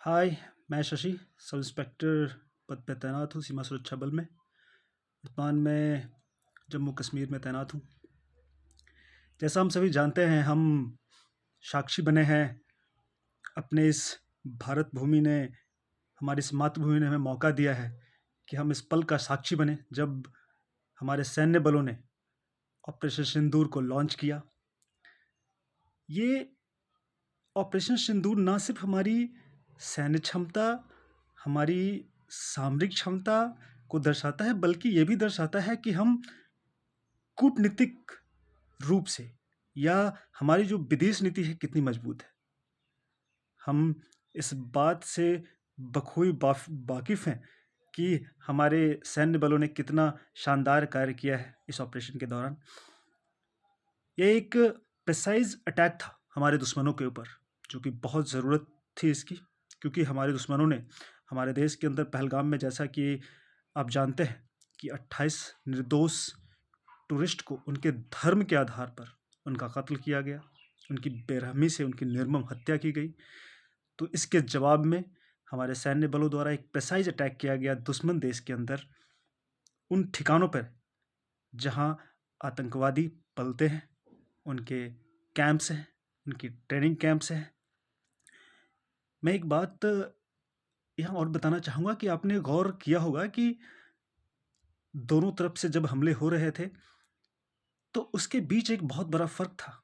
हाय, मैं Shashi sub inspector पद पे तैनात हूँ सीमा सुरक्षा बल में। वर्तमान में जम्मू कश्मीर में तैनात हूँ। जैसा हम सभी जानते हैं, हम साक्षी बने हैं। अपने इस भारत भूमि ने, हमारी इस मातृभूमि ने हमें मौका दिया है कि हम इस पल का साक्षी बने जब हमारे सैन्य बलों ने ऑपरेशन सिंदूर को लॉन्च किया। ये ऑपरेशन सिंदूर ना सिर्फ हमारी सैन्य क्षमता, हमारी सामरिक क्षमता को दर्शाता है, बल्कि ये भी दर्शाता है कि हम कूटनीतिक रूप से या हमारी जो विदेश नीति है कितनी मजबूत है। हम इस बात से बखूबी वाकिफ हैं कि हमारे सैन्य बलों ने कितना शानदार कार्य किया है इस ऑपरेशन के दौरान। यह एक प्रिसाइज अटैक था हमारे दुश्मनों के ऊपर, जो कि बहुत ज़रूरत थी इसकी, क्योंकि हमारे दुश्मनों ने हमारे देश के अंदर पहलगाम में, जैसा कि आप जानते हैं कि 28 निर्दोष टूरिस्ट को उनके धर्म के आधार पर उनका कत्ल किया गया, उनकी बेरहमी से उनकी निर्मम हत्या की गई। तो इसके जवाब में हमारे सैन्य बलों द्वारा एक प्रिसाइज अटैक किया गया दुश्मन देश के अंदर, उन ठिकानों पर जहां आतंकवादी पलते हैं, उनके कैंप्स हैं, उनकी ट्रेनिंग कैंप्स हैं। मैं एक बात यहाँ और बताना चाहूँगा कि आपने गौर किया होगा कि दोनों तरफ से जब हमले हो रहे थे तो उसके बीच एक बहुत बड़ा फ़र्क था।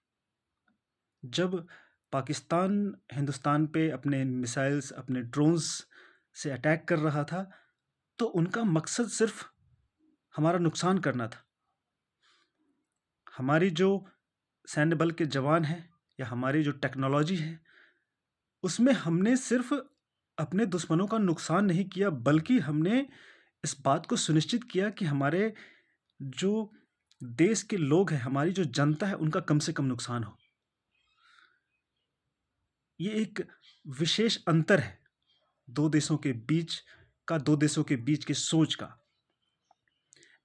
जब पाकिस्तान हिंदुस्तान पे अपने मिसाइल्स, अपने ड्रोन्स से अटैक कर रहा था, तो उनका मकसद सिर्फ हमारा नुकसान करना था। हमारी जो सैन्य बल के जवान हैं या हमारी जो टेक्नोलॉजी है, उसमें हमने सिर्फ अपने दुश्मनों का नुकसान नहीं किया, बल्कि हमने इस बात को सुनिश्चित किया कि हमारे जो देश के लोग हैं, हमारी जो जनता है, उनका कम से कम नुकसान हो। ये एक विशेष अंतर है दो देशों के बीच का, दो देशों के बीच की सोच का।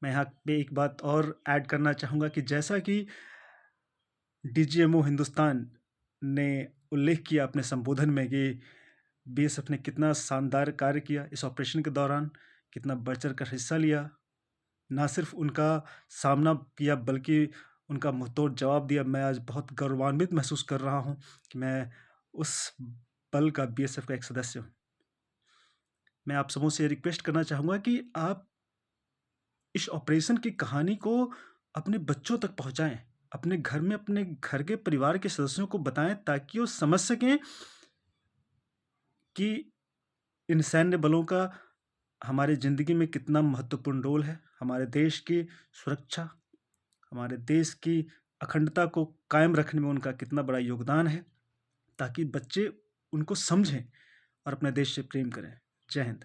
मैं यहाँ पे एक बात और ऐड करना चाहूँगा कि जैसा कि डीजीएमओ हिंदुस्तान ने उल्लेख किया अपने संबोधन में कि बीएसएफ ने कितना शानदार कार्य किया इस ऑपरेशन के दौरान, कितना बढ़-चढ़ कर हिस्सा लिया, ना सिर्फ उनका सामना किया बल्कि उनका मुँहतोड़ जवाब दिया। मैं आज बहुत गौरवान्वित महसूस कर रहा हूँ कि मैं उस बल का, बीएसएफ का एक सदस्य हूँ। मैं आप सबों से रिक्वेस्ट करना चाहूँगा कि आप इस ऑपरेशन की कहानी को अपने बच्चों तक पहुँचाएँ, अपने घर में, अपने घर के परिवार के सदस्यों को बताएँ, ताकि वो समझ सकें कि इन सैन्य बलों का हमारी ज़िंदगी में कितना महत्वपूर्ण रोल है, हमारे देश की सुरक्षा, हमारे देश की अखंडता को कायम रखने में उनका कितना बड़ा योगदान है, ताकि बच्चे उनको समझें और अपने देश से प्रेम करें। जय हिंद।